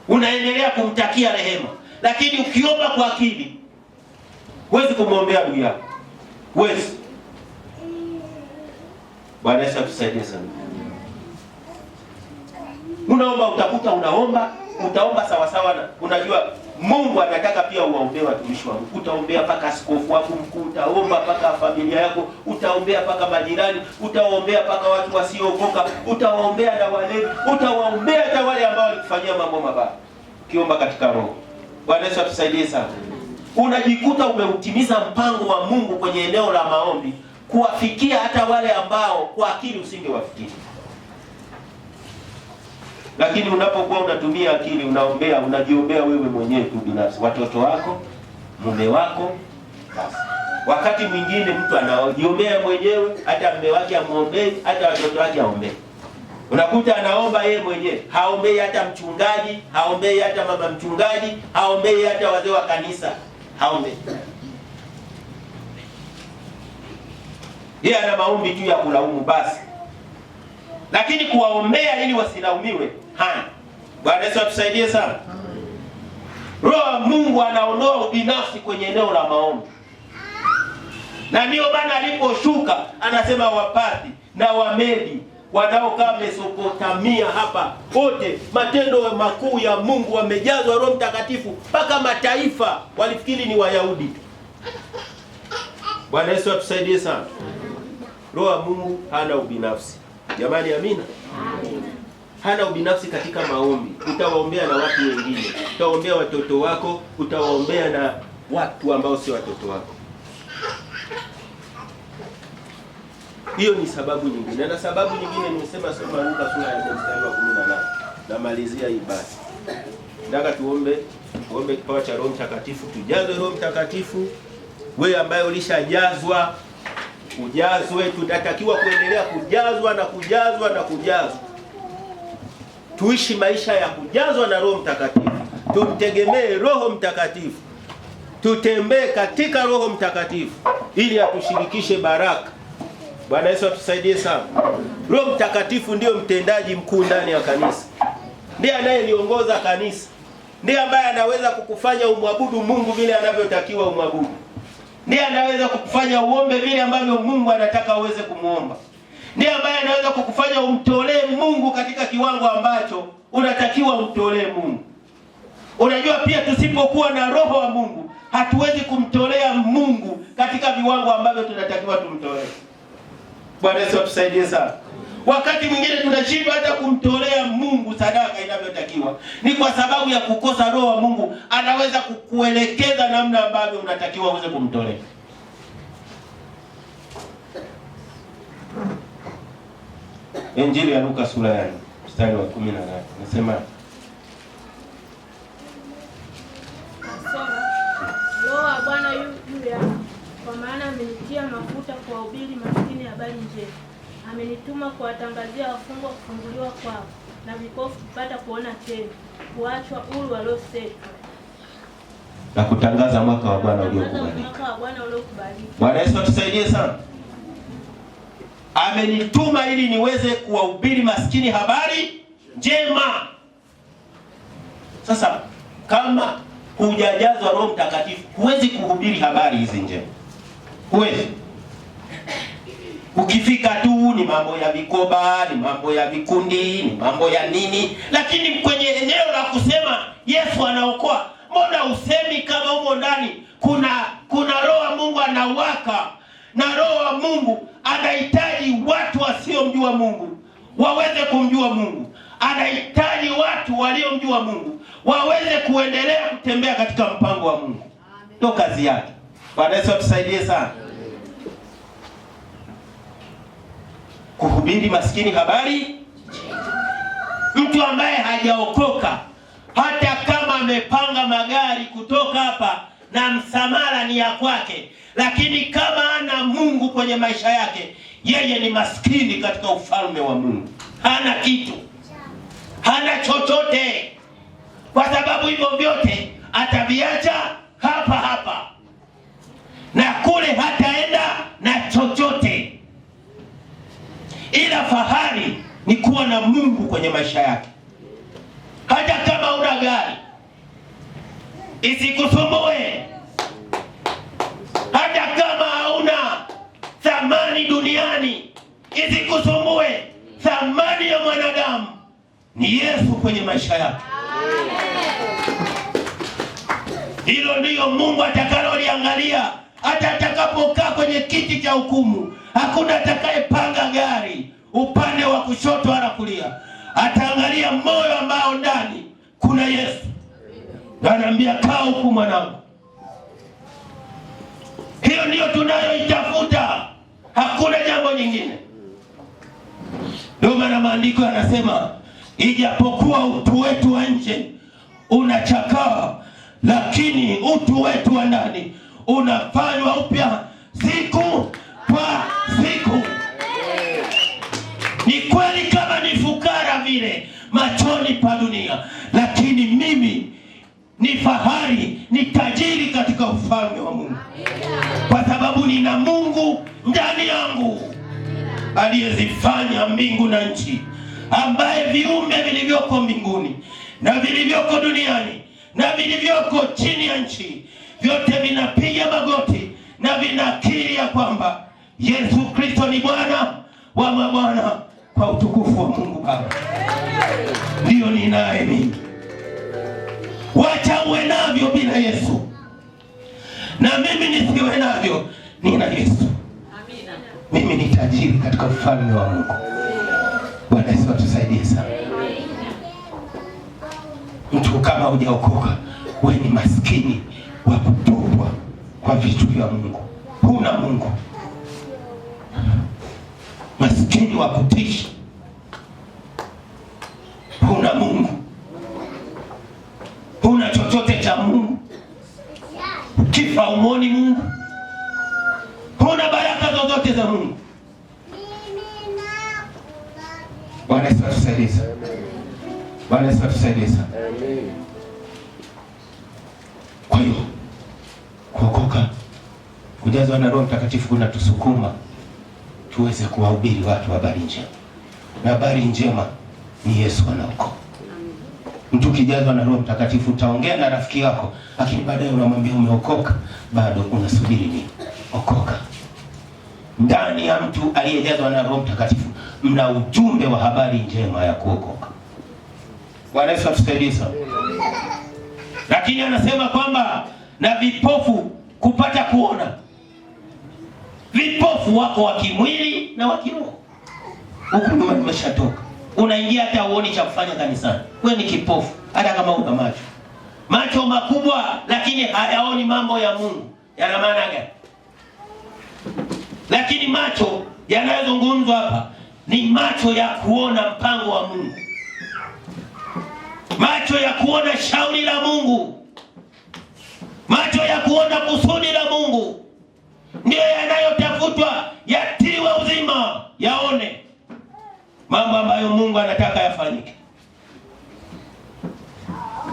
Unaendelea kumtakia rehema. Lakini ukiomba kwa akili, huwezi kumwombea ndugu yako. Huwezi. Bwana Yesu atusaidie sana. Unaomba, utakuta utaomba sawasawa na unajua Mungu anataka pia uwaombee watumishi wako. Utaombea paka askofu wako mkuu, utaomba paka familia yako, utaombea paka majirani, utaombea paka watu wasiookoka, utawaombea na wale, utawaombea hata wale ambao walikufanyia mambo mabaya. Ukiomba katika Roho. Bwana Yesu atusaidie sana. Unajikuta umeutimiza mpango wa Mungu kwenye eneo la maombi, kuwafikia hata wale ambao kwa akili usingewafikia. Lakini unapokuwa unatumia akili, unaombea, unajiombea wewe mwenyewe tu binafsi, watoto wako, mume wako, basi. Wakati mwingine mtu anajiombea mwenyewe, hata mume wake amuombee, hata watoto wake aombee. Unakuta anaomba yeye mwenyewe, haombei hata mchungaji, haombei hata mama mchungaji, haombei hata wazee wa kanisa, haombei. Yeye ana maombi tu ya kulaumu basi. lakini kuwaombea ili wasilaumiwe hana. Bwana Yesu atusaidie sana. Roho wa Mungu anaondoa ubinafsi kwenye eneo la maombi, na ndio maana aliposhuka anasema Wapathi na Wamedi wanaokaa Mesopotamia hapa, wote matendo makuu ya Mungu, wamejazwa Roho Mtakatifu mpaka mataifa walifikiri ni Wayahudi. Bwana Yesu atusaidie sana. Roho wa Mungu hana ubinafsi. Jamani, amina. Hana ubinafsi katika maombi. Utawaombea na watu wengine, utawaombea watoto wako, utawaombea na watu ambao sio watoto wako. Hiyo ni sababu nyingine. Na sababu nyingine nimesema soma Luka sura ya 4:18. Namalizia hii basi. Nataka tuombe kipawa cha Roho Mtakatifu, tujazwe Roho Mtakatifu. Wewe ambaye ulishajazwa, ujazwe. Tutatakiwa kuendelea kujazwa na kujazwa na kujazwa. Tuishi maisha ya kujazwa na Roho Mtakatifu. Tumtegemee Roho Mtakatifu. Tutembee katika Roho Mtakatifu ili atushirikishe baraka. Bwana Yesu atusaidie sana. Roho Mtakatifu ndio mtendaji mkuu ndani ya kanisa. Ndiye anayeliongoza kanisa. Ndiye ambaye anaweza kukufanya umwabudu Mungu vile anavyotakiwa umwabudu. Ndiye anaweza kukufanya uombe vile ambavyo Mungu anataka uweze kumuomba. Ndiye ambaye anaweza kukufanya umtolee Mungu katika kiwango ambacho unatakiwa umtolee Mungu. Unajua pia tusipokuwa na Roho wa Mungu, hatuwezi kumtolea Mungu katika viwango ambavyo tunatakiwa tumtolee. Bwana Yesu atusaidie sana. Wakati mwingine tunashindwa hata kumtolea Mungu sadaka inavyotakiwa. Ni kwa sababu ya kukosa Roho wa Mungu. Anaweza kukuelekeza namna ambavyo unatakiwa uweze kumtolea. Injili ya Luka sura ya 4:18. Nasema Roho wa Bwana yu yangu, kwa maana amenitia mafuta kuwahubiri maskini habari njema. Amenituma kuwatangazia wafungwa kufunguliwa kwao, na vipofu kupata kuona tena, kuachwa huru waliosetwa, na kutangaza mwaka wa Bwana uliokubalika. Bwana Yesu atusaidie sana. Amenituma ili niweze kuwahubiri maskini habari njema. Sasa kama hujajazwa Roho Mtakatifu, huwezi kuhubiri habari hizi njema. Huwezi. Ukifika tu ni mambo ya vikoba, ni mambo ya vikundi, ni mambo ya nini, lakini kwenye eneo la kusema Yesu anaokoa, mbona usemi kama huko ndani kuna Roho wa Mungu anawaka, na Roho wa Mungu anahitaji watu wasiomjua Mungu waweze kumjua Mungu. Anahitaji watu waliomjua Mungu waweze kuendelea kutembea katika mpango wa Mungu. Ndio kazi yake. Bwana Yesu atusaidie sana. Kuhubiri maskini habari. Mtu ambaye hajaokoka, hata kama amepanga magari kutoka hapa na msamaha ni ya kwake, lakini kama ana Mungu kwenye maisha yake, yeye ni maskini katika ufalme wa Mungu. Hana kitu, hana chochote, kwa sababu hivyo vyote ataviacha hapa hapa, na kule hataenda na chochote. Ila fahari ni kuwa na Mungu kwenye maisha yake. Hata kama una gari, isikusumbue. Hata kama hauna thamani duniani, isikusumbue. Thamani ya mwanadamu ni Yesu kwenye maisha yake. Hilo ndiyo Mungu atakaloliangalia. Hata atakapokaa kwenye kiti cha hukumu, hakuna atakayepanga gari upande wa kushoto wala kulia. Ataangalia moyo ambao ndani kuna Yesu. Anamwambia kaa huku mwanangu. Hiyo ndiyo tunayoitafuta. Hakuna jambo nyingine. Ndio maana maandiko yanasema, ijapokuwa utu wetu wa nje unachakaa, lakini utu wetu wa ndani unafanywa upya siku kwa siku. Ni kweli kama ni fukara vile machoni pa dunia, lakini mimi ni fahari, ni tajiri katika ufalme wa Mungu, kwa sababu nina Mungu ndani yangu. aliyezifanya mbingu na nchi, ambaye viumbe vilivyoko mbinguni na vilivyoko duniani na vilivyoko chini ya nchi vyote vinapiga magoti na vinakiri ya kwamba Yesu Kristo ni Bwana wa mabwana, kwa utukufu wa Mungu Baba. Ndiyo ninaye mimi. Wacha uwe navyo bila Yesu, na mimi nisiwe navyo, nina Yesu. Amina. Mimi ni tajiri katika ufalme wa Mungu. Bwana Yesu atusaidie sana. Mtu kama hujaokoka, wewe ni maskini wa kutupwa kwa vitu vya Mungu. Huna Mungu, maskini wa kutisha. Huna Mungu, huna chochote cha Mungu. Ukifa umoni Mungu, huna baraka zozote za Mungu. Bwana Yesu atusaidie. Bwana Yesu atusaidie. Kwa hiyo kuokoka, kujazwa na Roho Mtakatifu kunatusukuma tuweze kuwahubiri watu habari njema, na habari njema ni Yesu anaokoa. Mtu kijazwa na Roho Mtakatifu utaongea na rafiki yako, lakini baadaye unamwambia umeokoka, bado unasubiri nini? Okoka. Ndani ya mtu aliyejazwa na Roho Mtakatifu mna ujumbe wa habari njema ya kuokoka. Bwana Yesu atusaidie sana. Lakini anasema kwamba na vipofu kupata kuona. Vipofu wako wa kimwili na wa kiroho. Huko nyuma nimeshatoka. Unaingia hata uoni cha kufanya kanisani. Wewe ni kipofu hata kama una macho. Macho makubwa lakini hayaoni mambo ya Mungu. Yana maana gani? Lakini macho yanayozungumzwa hapa ni macho ya kuona mpango wa Mungu. Macho ya kuona shauri la Mungu. Macho ya kuona kusudi la Mungu. Ndio yanayotafutwa yatiwe uzima, yaone mambo ambayo Mungu anataka yafanyike.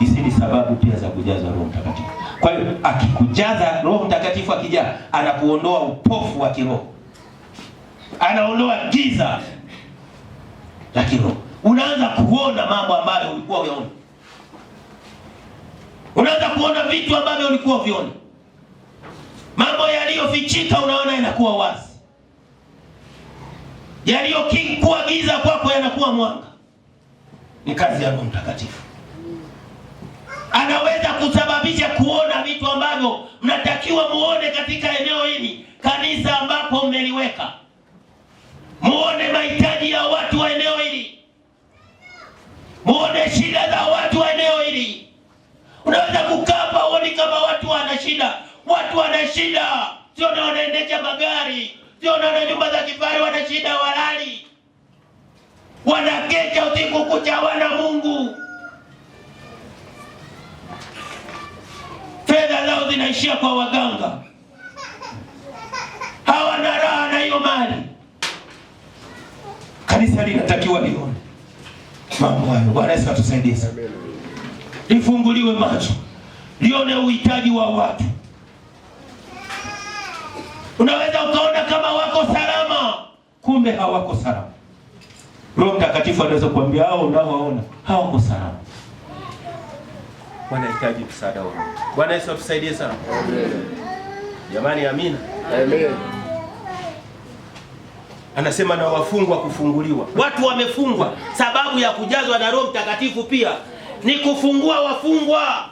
Hizi ni sababu pia za kujaza Roho Mtakatifu. Kwa hiyo akikujaza Roho Mtakatifu, akijaa, anakuondoa upofu wa kiroho. Anaondoa giza la kiroho. Unaanza kuona mambo ambayo ulikuwa uyaoni. Unaanza kuona vitu ambavyo ulikuwa uvioni. Mambo yaliyofichika unaona yanakuwa wazi. Yaliyokuwa giza kwako yanakuwa mwanga. Ni kazi ya Roho Mtakatifu. Anaweza kusababisha kuona vitu ambavyo mnatakiwa muone katika eneo hili, kanisa ambapo mmeliweka. Muone mahitaji ya watu wa eneo hili. Muone shida za watu wa eneo hili. Unaweza kukaa hapa uone kama watu wana shida. Watu wana shida. Sio na wanaendesha magari. Sio na nyumba za kifahari, wana shida walali. Wanakesha usiku kucha, wana Mungu. Fedha zao zinaishia kwa waganga. Hawana raha na hiyo mali. Kanisa linatakiwa lione mambo hayo. Bwana Yesu atusaidie. Lifunguliwe macho, lione uhitaji wa watu. Unaweza ukaona kama wako salama, kumbe hawako salama. Roho Mtakatifu anaweza kuambia hao unaowaona hawako salama, wanahitaji msaada wao. Bwana Yesu atusaidie sana. Amen. Jamani, amina. Amen. Anasema na wafungwa kufunguliwa. Watu wamefungwa. Sababu ya kujazwa na Roho Mtakatifu pia ni kufungua wafungwa.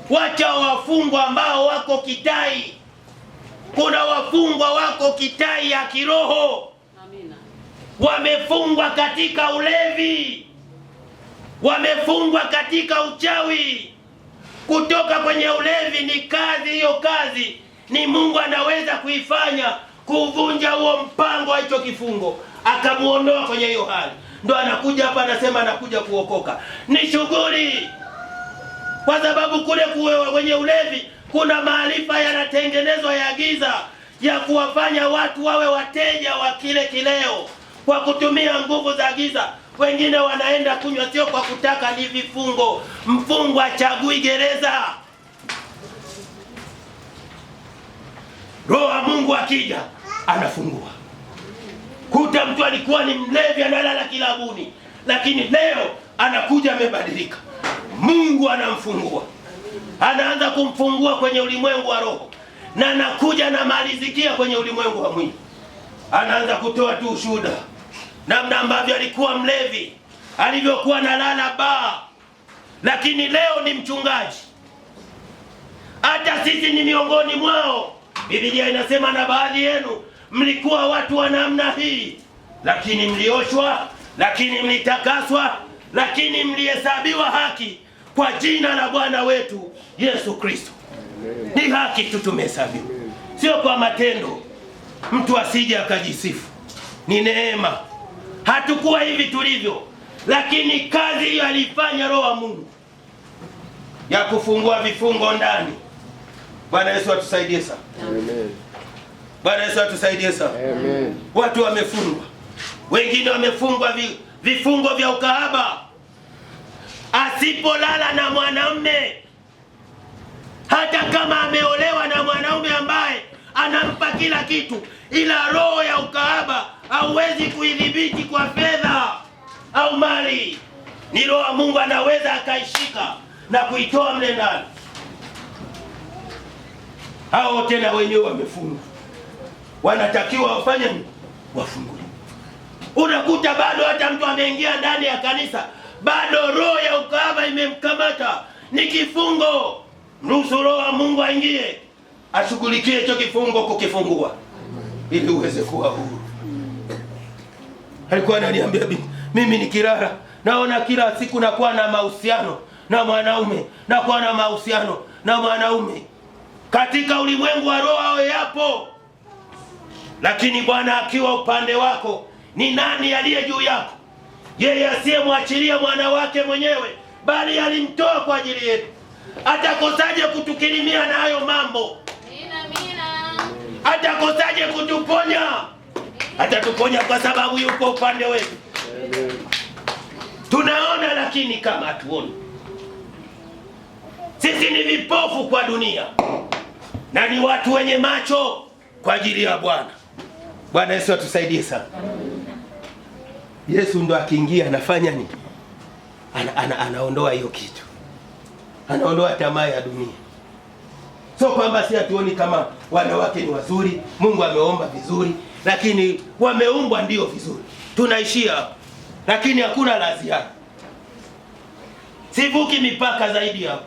Wacha wafungwa ambao wako kitai. Kuna wafungwa wako kitai ya kiroho. Amina. Wamefungwa katika ulevi. Wamefungwa katika uchawi. Kutoka kwenye ulevi ni kazi, hiyo kazi ni Mungu anaweza kuifanya, kuvunja huo mpango wa hicho kifungo, akamuondoa kwenye hiyo hali. Ndio anakuja hapa anasema anakuja kuokoka. Ni shughuli. Kwa sababu kule kwenye ulevi kuna maarifa yanatengenezwa ya giza ya kuwafanya watu wawe wateja wa kile kileo kwa kutumia nguvu za giza. Wengine wanaenda kunywa sio kwa kutaka, ni vifungo. Mfungwa hachagui gereza. Roho wa Mungu akija anafungua. Kuta mtu alikuwa ni mlevi, analala kilabuni, lakini leo anakuja amebadilika. Mungu anamfungua, anaanza kumfungua kwenye ulimwengu wa roho, na anakuja na malizikia kwenye ulimwengu wa mwili. Anaanza kutoa tu ushuhuda namna ambavyo alikuwa mlevi, alivyokuwa nalala baa, lakini leo ni mchungaji. Hata sisi ni miongoni mwao. Biblia inasema na baadhi yenu mlikuwa watu wa namna hii, lakini mlioshwa, lakini mlitakaswa, lakini mlihesabiwa haki kwa jina la Bwana wetu Yesu Kristo. Ni haki tu tumehesabiwa, sio kwa matendo, mtu asije akajisifu. Ni neema. Hatukuwa hivi tulivyo, lakini kazi hiyo alifanya Roho wa Mungu ya kufungua vifungo ndani. Bwana Yesu atusaidie sana. Amen. Bwana Yesu atusaidie sana. Amen. Watu wamefungwa, wengine wamefungwa vifungo vya ukahaba. Asipolala na mwanamume, hata kama ameolewa na mwanaume ambaye anampa kila kitu, ila roho ya ukahaba hauwezi kuidhibiti kwa fedha au mali. Ni Roho wa Mungu anaweza akaishika na kuitoa mle ndani. Hao tena wenyewe wamefungwa, wanatakiwa wafanye wafunguliwe. Unakuta bado hata mtu ameingia ndani ya kanisa, bado roho ya ukahaba imemkamata. Ni kifungo. Mruhusu Roho wa Mungu aingie, ashughulikie hicho kifungo kukifungua, ili uweze kuwa huru. Alikuwa ananiambia, mimi nikilala naona kila siku nakuwa na mahusiano na mwanaume, nakuwa na mahusiano na mwanaume. Katika ulimwengu wa roho hao yapo, lakini Bwana akiwa upande wako, ni nani aliye juu yako? Yeye asiyemwachilia mwana wake mwenyewe, bali alimtoa kwa ajili yetu. Atakosaje kutukirimia na hayo mambo? Atakosaje kutuponya? Atatuponya kwa sababu yuko upande wetu. Tunaona lakini kama hatuoni. Sisi ni vipofu kwa dunia na ni watu wenye macho kwa ajili ya Bwana. Bwana Yesu atusaidie sana. Yesu ndo akiingia anafanya nini? Anaondoa hiyo kitu. Anaondoa tamaa ya dunia. Sio kwamba si hatuoni kama wanawake ni wazuri, Mungu ameomba vizuri, lakini wameumbwa ndio vizuri. Tunaishia, lakini hakuna la ziada. Sivuki mipaka zaidi hapo.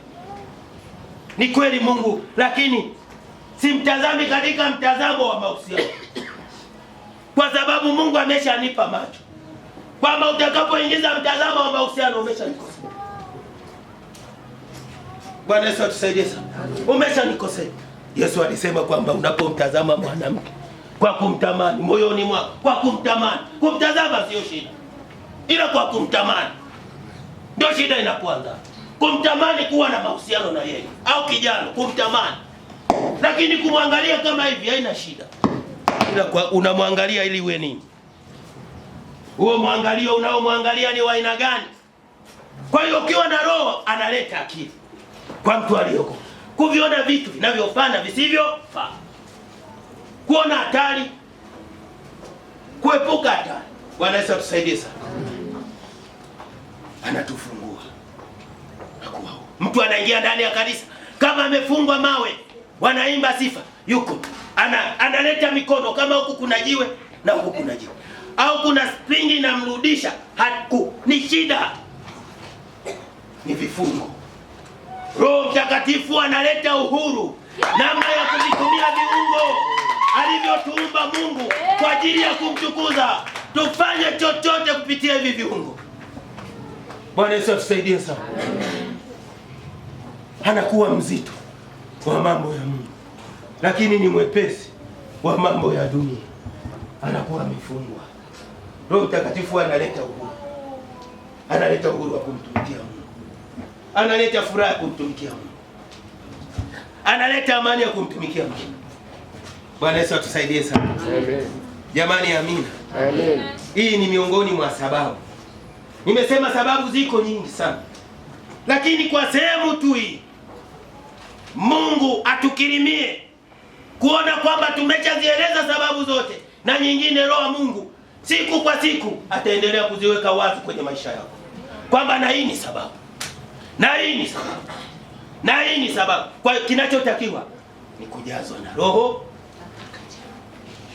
Ni kweli Mungu, lakini simtazami katika mtazamo wa mahusiano. Kwa sababu Mungu ameshanipa macho, kwamba utakapoingiza mtazamo wa mahusiano umeshanikosea. Bwana Yesu atusaidie sana. Umeshanikosea. Yesu alisema kwamba unapomtazama mwanamke kwa kumtamani moyoni mwako, kwa kumtamani, kumtazama sio shida, ila kwa kumtamani ndio shida inapoanza. Kumtamani kuwa na mahusiano na yeye au kijana kumtamani, lakini kumwangalia kama hivi haina shida, ila kwa unamwangalia ili uwe nini? Huo mwangalio unaomwangalia ni wa aina gani? Kwa hiyo ukiwa na roho analeta akili kwa mtu aliyoko kuviona vitu vinavyofana visivyofaa, kuona hatari, kuepuka hatari. Bwana Yesu atusaidie sana. Anatufungua. Mtu anaingia ndani ya kanisa kama amefungwa mawe, wanaimba sifa, yuko analeta mikono kama huku kuna jiwe na huku kuna jiwe, au kuna springi inamrudisha, ni shida, ni vifungo. Roho Mtakatifu analeta uhuru, namna ya kuvitumia viungo alivyotuumba Mungu kwa ajili ya kumtukuza. Tufanye chochote kupitia hivi viungo. Bwana Yesu atusaidie sana. Anakuwa mzito wa mambo ya Mungu, lakini ni mwepesi wa mambo ya dunia. Anakuwa amefungwa. Roho Mtakatifu analeta uhuru. Analeta uhuru wa kumtumikia Mungu. Analeta furaha ya kumtumikia Mungu. Analeta amani ya kumtumikia Mungu. Bwana Yesu atusaidie sana. Amen. Jamani, amina. Amen. Hii ni miongoni mwa sababu. Nimesema sababu ziko nyingi sana, lakini kwa sehemu tu hii Mungu atukirimie kuona kwamba tumeshazieleza sababu zote, na nyingine Roho Mungu siku kwa siku ataendelea kuziweka wazi kwenye maisha yako kwamba na hii ni sababu, na hii ni sababu, na hii ni sababu. Kwa hiyo kinachotakiwa ni kujazwa na Roho.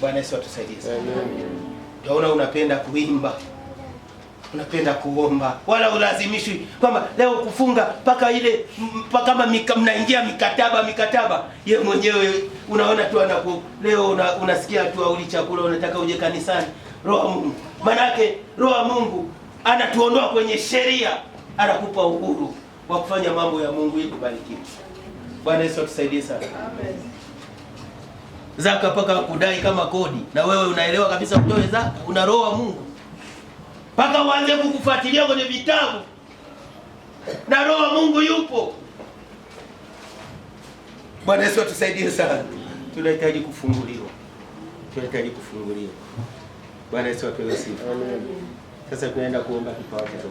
Bwana Yesu atusaidie sana. Amen. Unapenda kuimba, unapenda kuomba, wala ulazimishwi kwamba leo kufunga mpaka ile kama mnaingia mikataba. Ye mwenyewe unaona tu leo unasikia tu auli chakula, unataka uje kanisani. Roho Mungu, manake Roho Mungu anatuondoa kwenye sheria, anakupa uhuru wa kufanya mambo ya Mungu ili kubarikiwa. Bwana Yesu atusaidie sana. Amen. Zaka paka kudai kama kodi, na wewe unaelewa kabisa utoe zaka, una Roho wa Mungu. Paka uanze kukufuatilia kwenye vitabu, na Roho wa Mungu yupo. Bwana Yesu atusaidie sana. Tunahitaji kufunguliwa. Bwana Yesu atusaidie. Amen. Sasa tunaenda kuomba kipao chetu.